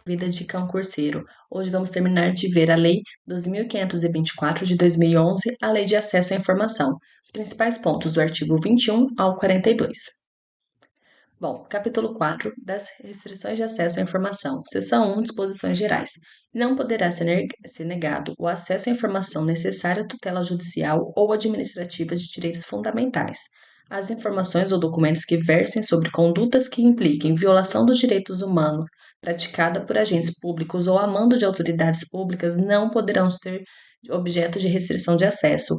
Vida de concurseiro. Hoje vamos terminar de ver a Lei 12.524 de 2011, a Lei de Acesso à Informação, os principais pontos do artigo 21 ao 42. Bom, capítulo 4 das restrições de acesso à informação, seção 1, disposições gerais. Não poderá ser negado o acesso à informação necessária à tutela judicial ou administrativa de direitos fundamentais. As informações ou documentos que versem sobre condutas que impliquem violação dos direitos humanos praticada por agentes públicos ou a mando de autoridades públicas não poderão ser objeto de restrição de acesso.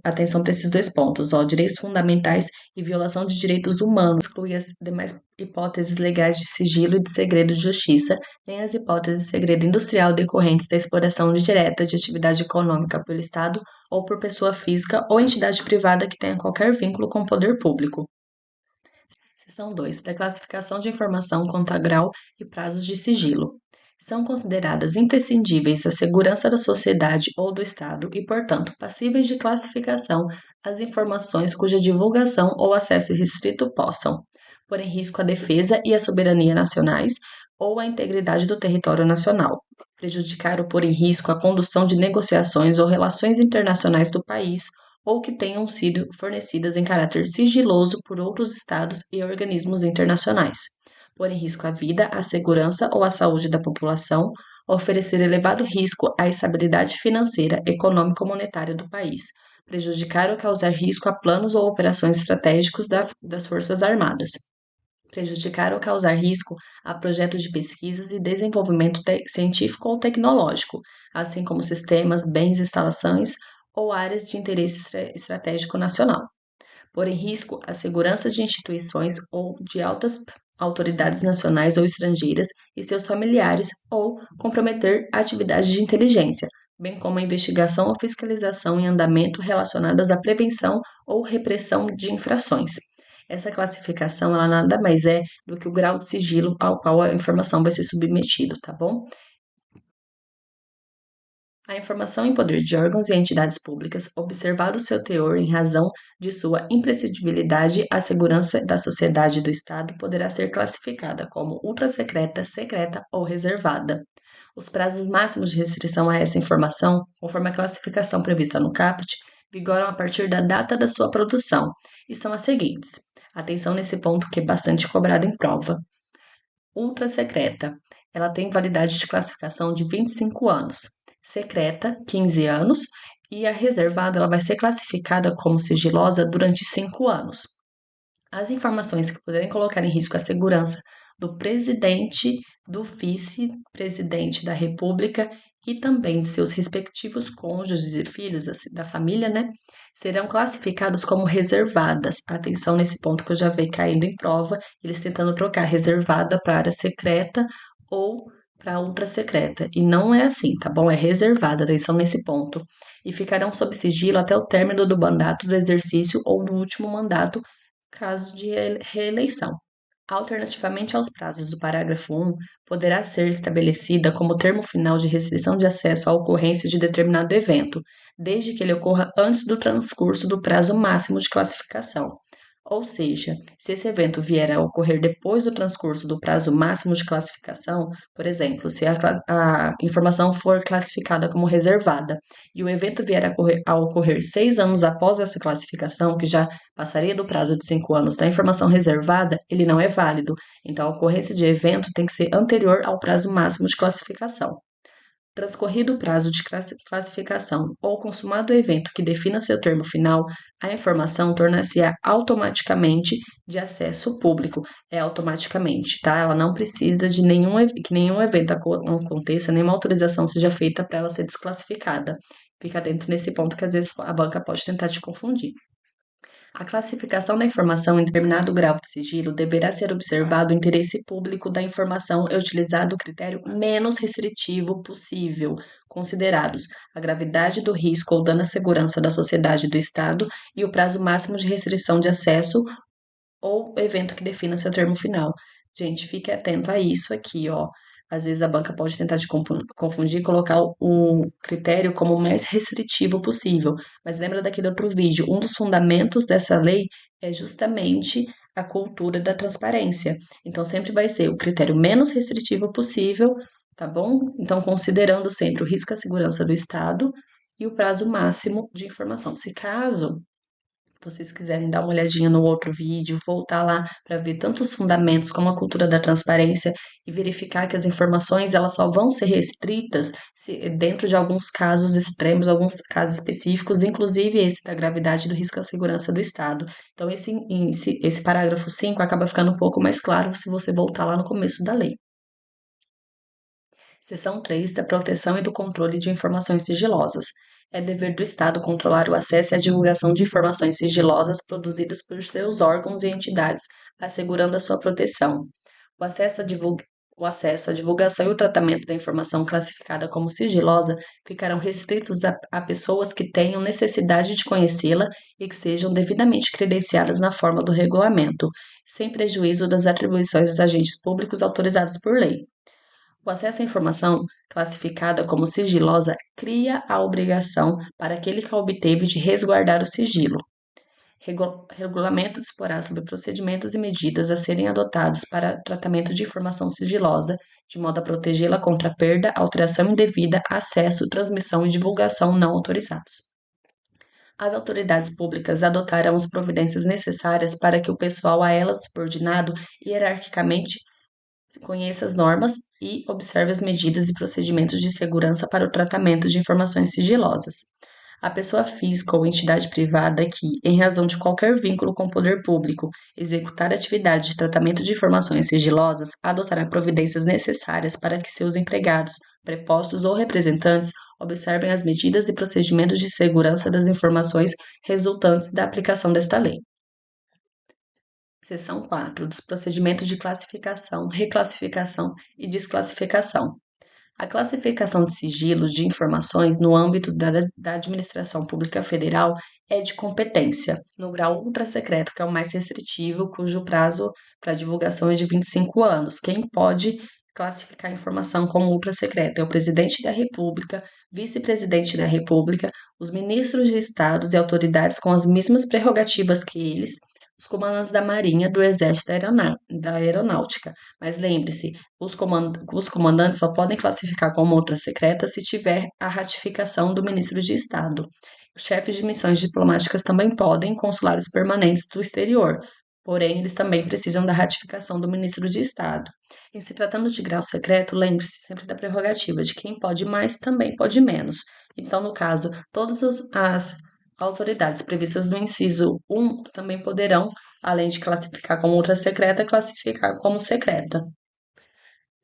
Atenção para esses dois pontos, direitos fundamentais e violação de direitos humanos, exclui as demais hipóteses legais de sigilo e de segredo de justiça, nem as hipóteses de segredo industrial decorrentes da exploração direta de atividade econômica pelo Estado ou por pessoa física ou entidade privada que tenha qualquer vínculo com o poder público. Seção 2. Da classificação de informação quanto a grau e prazos de sigilo. São consideradas imprescindíveis à segurança da sociedade ou do Estado e, portanto, passíveis de classificação as informações cuja divulgação ou acesso restrito possam pôr em risco a defesa e a soberania nacionais ou a integridade do território nacional, prejudicar ou pôr em risco a condução de negociações ou relações internacionais do país ou que tenham sido fornecidas em caráter sigiloso por outros estados e organismos internacionais, pôr em risco a vida, a segurança ou a saúde da população, oferecer elevado risco à estabilidade financeira, econômico-monetária do país, prejudicar ou causar risco a planos ou operações estratégicos das Forças Armadas, prejudicar ou causar risco a projetos de pesquisas e desenvolvimento científico ou tecnológico, assim como sistemas, bens, instalações ou áreas de interesse estratégico nacional, pôr em risco a segurança de instituições ou de altas autoridades nacionais ou estrangeiras e seus familiares ou comprometer atividades de inteligência, bem como a investigação ou fiscalização em andamento relacionadas à prevenção ou repressão de infrações. Essa classificação, ela nada mais é do que o grau de sigilo ao qual a informação vai ser submetida, tá bom? A informação em poder de órgãos e entidades públicas, observado o seu teor em razão de sua imprescindibilidade à segurança da sociedade e do Estado, poderá ser classificada como ultrasecreta, secreta ou reservada. Os prazos máximos de restrição a essa informação, conforme a classificação prevista no caput, vigoram a partir da data da sua produção e são as seguintes. Atenção nesse ponto que é bastante cobrado em prova. Ultrasecreta, ela tem validade de classificação de 25 anos. Secreta, 15 anos, e a reservada ela vai ser classificada como sigilosa durante 5 anos. As informações que poderem colocar em risco a segurança do presidente, do vice-presidente da República e também de seus respectivos cônjuges e filhos da família, serão classificados como reservadas. Atenção nesse ponto que eu já vi caindo em prova, eles tentando trocar reservada para área secreta ou para ultra secreta. E não é assim, tá bom? É reservada, atenção nesse ponto. E ficarão sob sigilo até o término do mandato do exercício ou do último mandato, caso de reeleição. Alternativamente aos prazos do parágrafo 1, poderá ser estabelecida como termo final de restrição de acesso à ocorrência de determinado evento, desde que ele ocorra antes do transcurso do prazo máximo de classificação. Ou seja, se esse evento vier a ocorrer depois do transcurso do prazo máximo de classificação, por exemplo, se a informação for classificada como reservada e o evento vier a ocorrer 6 anos após essa classificação, que já passaria do prazo de 5 anos da informação reservada, ele não é válido. Então, a ocorrência de evento tem que ser anterior ao prazo máximo de classificação. Transcorrido o prazo de classificação ou consumado o evento que defina seu termo final, a informação tornar-se-á automaticamente de acesso público. É automaticamente, tá? Ela não precisa de que nenhum evento aconteça, nenhuma autorização seja feita para ela ser desclassificada. Fica dentro nesse ponto que às vezes a banca pode tentar te confundir. A classificação da informação em determinado grau de sigilo deverá ser observado o interesse público da informação e utilizado o critério menos restritivo possível, considerados a gravidade do risco ou dano à segurança da sociedade e do Estado e o prazo máximo de restrição de acesso ou evento que defina seu termo final. Gente, fique atento a isso aqui, ó. Às vezes a banca pode tentar te confundir e colocar o critério como o mais restritivo possível. Mas lembra daquele outro vídeo? Um dos fundamentos dessa lei é justamente a cultura da transparência. Então, sempre vai ser o critério menos restritivo possível, tá bom? Então, considerando sempre o risco à segurança do Estado e o prazo máximo de informação. Se caso vocês quiserem dar uma olhadinha no outro vídeo, voltar lá para ver tanto os fundamentos como a cultura da transparência e verificar que as informações elas só vão ser restritas dentro de alguns casos extremos, alguns casos específicos, inclusive esse da gravidade do risco à segurança do Estado. Então, esse parágrafo 5 acaba ficando um pouco mais claro se você voltar lá no começo da lei. Seção 3 da proteção e do controle de informações sigilosas. É dever do Estado controlar o acesso e a divulgação de informações sigilosas produzidas por seus órgãos e entidades, assegurando a sua proteção. O acesso à divulgação e o tratamento da informação classificada como sigilosa ficarão restritos a pessoas que tenham necessidade de conhecê-la e que sejam devidamente credenciadas na forma do regulamento, sem prejuízo das atribuições dos agentes públicos autorizados por lei. O acesso à informação classificada como sigilosa cria a obrigação para aquele que a obteve de resguardar o sigilo. Regulamento disporá sobre procedimentos e medidas a serem adotados para tratamento de informação sigilosa, de modo a protegê-la contra perda, alteração indevida, acesso, transmissão e divulgação não autorizados. As autoridades públicas adotarão as providências necessárias para que o pessoal a elas subordinado hierarquicamente conheça as normas e observe as medidas e procedimentos de segurança para o tratamento de informações sigilosas. A pessoa física ou entidade privada que, em razão de qualquer vínculo com o poder público, executar atividade de tratamento de informações sigilosas, adotará providências necessárias para que seus empregados, prepostos ou representantes observem as medidas e procedimentos de segurança das informações resultantes da aplicação desta lei. Seção 4 dos procedimentos de classificação, reclassificação e desclassificação. A classificação de sigilos de informações no âmbito da administração pública federal é de competência, no grau ultra-secreto, que é o mais restritivo, cujo prazo para divulgação é de 25 anos. Quem pode classificar a informação como ultra-secreta é o presidente da República, vice-presidente da República, os ministros de estados e autoridades com as mesmas prerrogativas que eles, os comandantes da Marinha, do Exército da Aeronáutica. Mas lembre-se, os comandantes só podem classificar como outra secreta se tiver a ratificação do ministro de Estado. Os chefes de missões diplomáticas também podem, consulares permanentes do exterior, porém eles também precisam da ratificação do ministro de Estado. Em se tratando de grau secreto, lembre-se sempre da prerrogativa de quem pode mais também pode menos. Então, no caso, todas as autoridades previstas no inciso 1 também poderão, além de classificar como ultra secreta, classificar como secreta.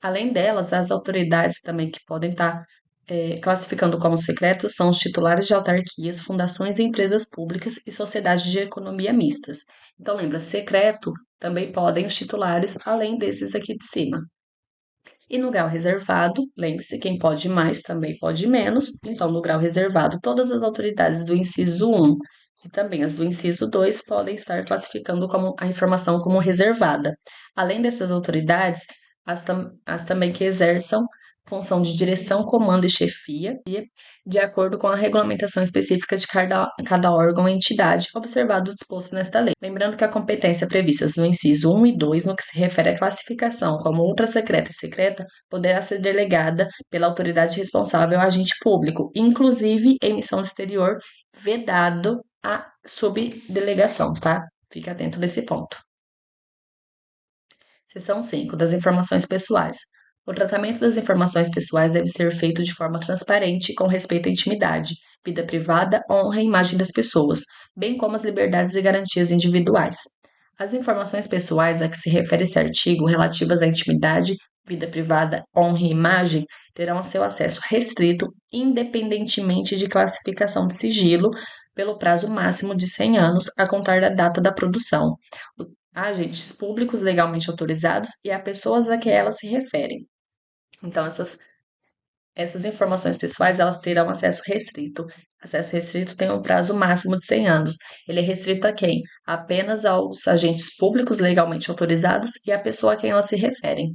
Além delas, as autoridades também que podem estar classificando como secretos são os titulares de autarquias, fundações e empresas públicas e sociedades de economia mistas. Então, lembra, secreto também podem os titulares, além desses aqui de cima. E no grau reservado, lembre-se, quem pode mais também pode menos. Então, no grau reservado, todas as autoridades do inciso 1 e também as do inciso 2 podem estar classificando como a informação como reservada. Além dessas autoridades, as também que exerçam função de direção, comando e chefia, de acordo com a regulamentação específica de cada órgão e entidade, observado o disposto nesta lei. Lembrando que a competência prevista no inciso 1 e 2, no que se refere à classificação como ultra secreta e secreta, poderá ser delegada pela autoridade responsável ao agente público, inclusive em missão exterior, vedado a subdelegação, tá? Fique atento nesse ponto. Seção 5 das informações pessoais. O tratamento das informações pessoais deve ser feito de forma transparente, com respeito à intimidade, vida privada, honra e imagem das pessoas, bem como as liberdades e garantias individuais. As informações pessoais a que se refere esse artigo, relativas à intimidade, vida privada, honra e imagem, terão seu acesso restrito, independentemente de classificação de sigilo, pelo prazo máximo de 100 anos a contar da data da produção, a agentes públicos legalmente autorizados e a pessoas a que elas se referem. Então, essas informações pessoais, elas terão acesso restrito. Acesso restrito tem um prazo máximo de 100 anos. Ele é restrito a quem? Apenas aos agentes públicos legalmente autorizados e à pessoa a quem elas se referem.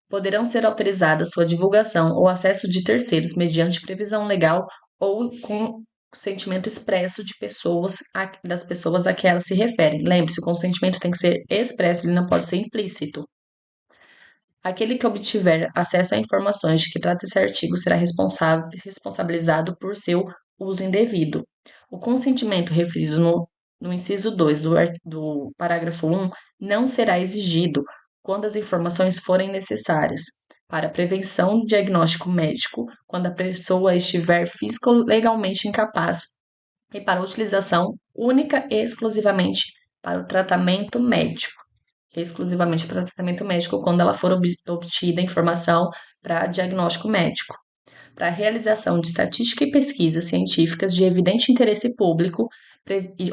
Poderão ser autorizadas sua divulgação ou acesso de terceiros mediante previsão legal ou com consentimento expresso de pessoas, das pessoas a que elas se referem. Lembre-se, o consentimento tem que ser expresso, ele não pode ser implícito. Aquele que obtiver acesso a informações de que trata esse artigo será responsabilizado por seu uso indevido. O consentimento referido no inciso 2 do parágrafo 1 não será exigido quando as informações forem necessárias para prevenção do diagnóstico médico, quando a pessoa estiver físico-legalmente incapaz e para utilização única e exclusivamente para o tratamento médico. Exclusivamente para tratamento médico, quando ela for obtida informação para diagnóstico médico. Para a realização de estatística e pesquisas científicas de evidente interesse público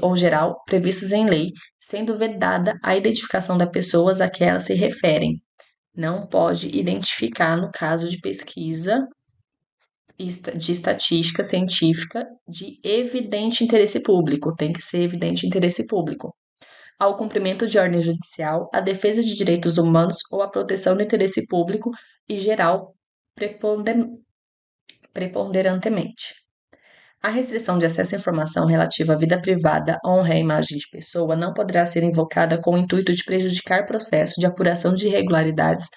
ou geral previstos em lei, sendo vedada a identificação das pessoas a que elas se referem. Não pode identificar no caso de pesquisa de estatística científica de evidente interesse público, tem que ser evidente interesse público. Ao cumprimento de ordem judicial, à defesa de direitos humanos ou à proteção do interesse público e geral preponderantemente. A restrição de acesso à informação relativa à vida privada, honra e imagem de pessoa não poderá ser invocada com o intuito de prejudicar processo de apuração de irregularidades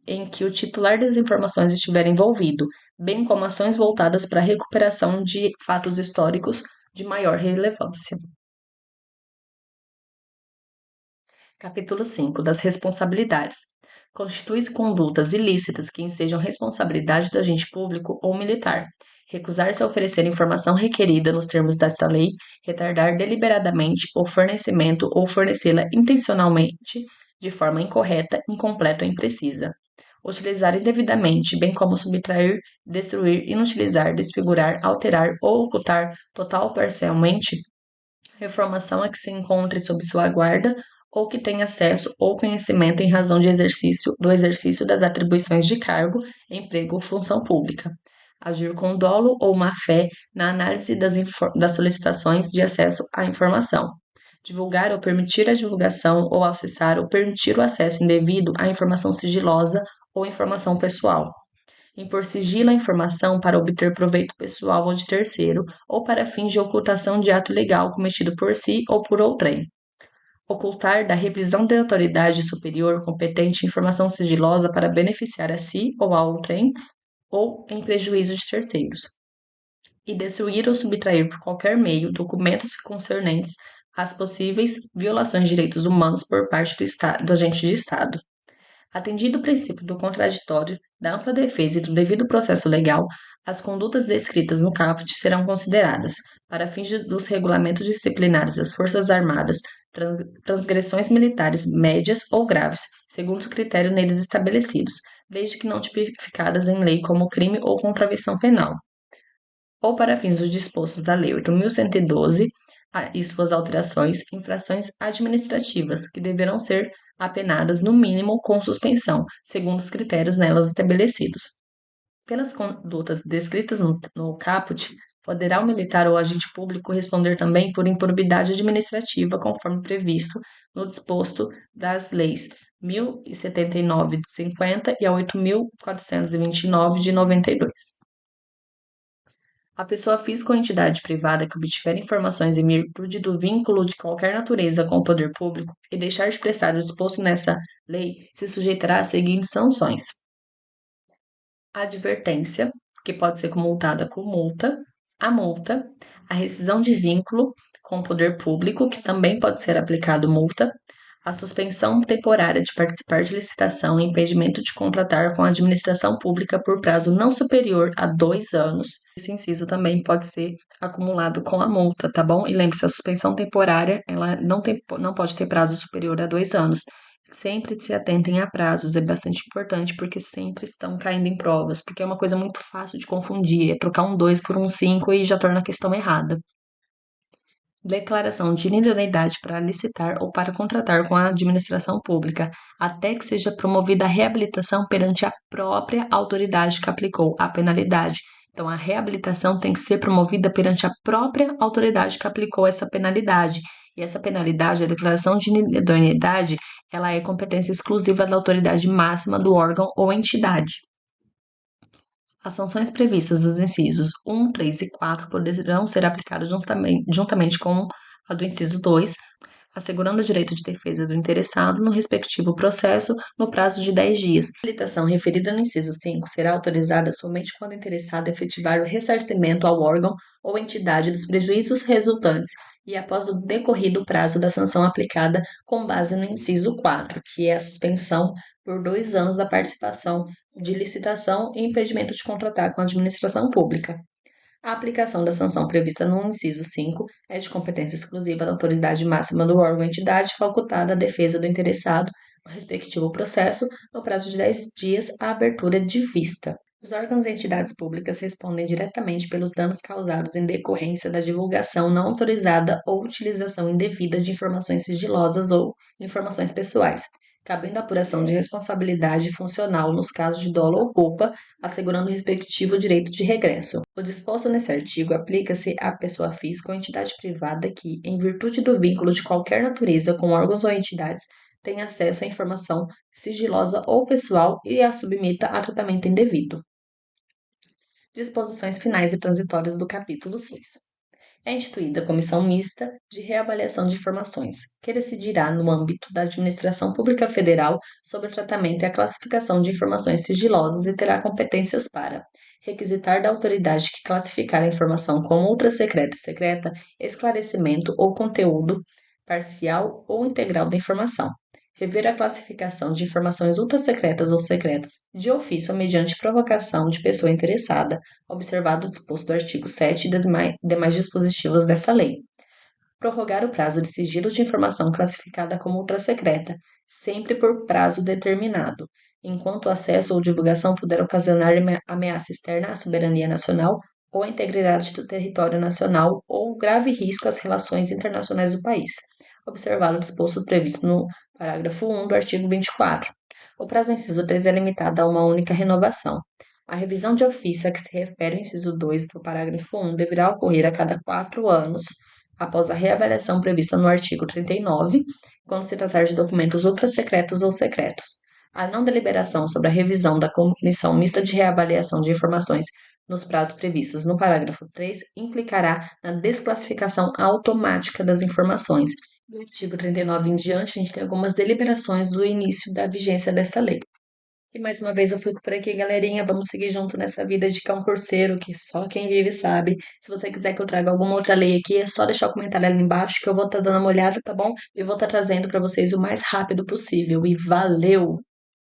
em que o titular das informações estiver envolvido, bem como ações voltadas para a recuperação de fatos históricos de maior relevância. Capítulo 5 das responsabilidades. Constitui-se condutas ilícitas que ensejam responsabilidade do agente público ou militar. Recusar-se a oferecer informação requerida nos termos desta lei, retardar deliberadamente o fornecimento ou fornecê-la intencionalmente de forma incorreta, incompleta ou imprecisa. Utilizar indevidamente, bem como subtrair, destruir, inutilizar, desfigurar, alterar ou ocultar total ou parcialmente a informação a que se encontre sob sua guarda ou que tenha acesso ou conhecimento em razão de do exercício das atribuições de cargo, emprego ou função pública. Agir com dolo ou má-fé na análise das solicitações de acesso à informação. Divulgar ou permitir a divulgação ou acessar ou permitir o acesso indevido à informação sigilosa ou informação pessoal. Impor sigilo à informação para obter proveito pessoal ou de terceiro, ou para fins de ocultação de ato legal cometido por si ou por outrem. Ocultar da revisão da autoridade superior competente informação sigilosa para beneficiar a si ou a outrem, ou em prejuízo de terceiros. E destruir ou subtrair por qualquer meio documentos concernentes às possíveis violações de direitos humanos por parte do agente de Estado. Atendido o princípio do contraditório, da ampla defesa e do devido processo legal, as condutas descritas no caput serão consideradas, para fins dos regulamentos disciplinares das Forças Armadas, transgressões militares médias ou graves, segundo o critério neles estabelecidos, desde que não tipificadas em lei como crime ou contravenção penal, ou para fins dos dispostos da Lei 8.112 e suas alterações, infrações administrativas, que deverão ser apenadas no mínimo com suspensão, segundo os critérios nelas estabelecidos. Pelas condutas descritas no caput, poderá o militar ou agente público responder também por improbidade administrativa, conforme previsto no disposto das leis 1079 de 50 e a 8.429 de 92. A pessoa física ou entidade privada que obtiver informações em virtude do vínculo de qualquer natureza com o poder público e deixar de prestar o disposto nessa lei se sujeitará às seguintes sanções: a advertência, que pode ser multada com multa, a rescisão de vínculo com o poder público, que também pode ser aplicado multa, a suspensão temporária de participar de licitação e impedimento de contratar com a administração pública por prazo não superior a 2 anos. Esse inciso também pode ser acumulado com a multa, tá bom? E lembre-se, a suspensão temporária, ela não pode ter prazo superior a 2 anos. Sempre se atentem a prazos, é bastante importante, porque sempre estão caindo em provas, porque é uma coisa muito fácil de confundir, é trocar um 2 por um 5 e já torna a questão errada. Declaração de idoneidade para licitar ou para contratar com a administração pública, até que seja promovida a reabilitação perante a própria autoridade que aplicou a penalidade. Então, a reabilitação tem que ser promovida perante a própria autoridade que aplicou essa penalidade. E essa penalidade, a declaração de idoneidade, ela é competência exclusiva da autoridade máxima do órgão ou entidade. As sanções previstas nos incisos 1, 3 e 4 poderão ser aplicadas juntamente com a do inciso 2, assegurando o direito de defesa do interessado no respectivo processo no prazo de 10 dias. A habilitação referida no inciso 5 será autorizada somente quando o interessado efetivar o ressarcimento ao órgão ou entidade dos prejuízos resultantes e após o decorrido prazo da sanção aplicada com base no inciso 4, que é a suspensão por 2 anos da participação de licitação e impedimento de contratar com a administração pública. A aplicação da sanção prevista no inciso 5 é de competência exclusiva da autoridade máxima do órgão ou entidade facultada à defesa do interessado no respectivo processo, no prazo de 10 dias à abertura de vista. Os órgãos e entidades públicas respondem diretamente pelos danos causados em decorrência da divulgação não autorizada ou utilização indevida de informações sigilosas ou informações pessoais, cabendo a apuração de responsabilidade funcional nos casos de dolo ou culpa, assegurando o respectivo direito de regresso. O disposto nesse artigo aplica-se à pessoa física ou entidade privada que, em virtude do vínculo de qualquer natureza com órgãos ou entidades, tem acesso à informação sigilosa ou pessoal e a submeta a tratamento indevido. Disposições finais e transitórias do capítulo 6. É instituída a Comissão Mista de Reavaliação de Informações, que decidirá, no âmbito da Administração Pública Federal, sobre o tratamento e a classificação de informações sigilosas e terá competências para requisitar da autoridade que classificar a informação como ultra-secreta e secreta, esclarecimento ou conteúdo parcial ou integral da informação. Rever a classificação de informações ultra-secretas ou secretas, de ofício ou mediante provocação de pessoa interessada, observado o disposto do artigo 7 e das demais dispositivos dessa lei. Prorrogar o prazo de sigilo de informação classificada como ultrasecreta, sempre por prazo determinado, enquanto o acesso ou divulgação puder ocasionar ameaça externa à soberania nacional ou à integridade do território nacional ou grave risco às relações internacionais do país, observado o disposto previsto no parágrafo 1 do artigo 24. O prazo do inciso 3 é limitado a uma única renovação. A revisão de ofício a que se refere o inciso 2 do parágrafo 1 deverá ocorrer a cada 4 anos, após a reavaliação prevista no artigo 39, quando se tratar de documentos ultrasecretos ou secretos. A não deliberação sobre a revisão da Comissão Mista de Reavaliação de Informações nos prazos previstos no parágrafo 3 implicará na desclassificação automática das informações. Do artigo 39 em diante, a gente tem algumas deliberações do início da vigência dessa lei. E mais uma vez eu fico por aqui, galerinha. Vamos seguir junto nessa vida de concurseiro que só quem vive sabe. Se você quiser que eu traga alguma outra lei aqui, é só deixar o comentário ali embaixo que eu vou estar dando uma olhada, tá bom? E vou estar trazendo para vocês o mais rápido possível. E valeu!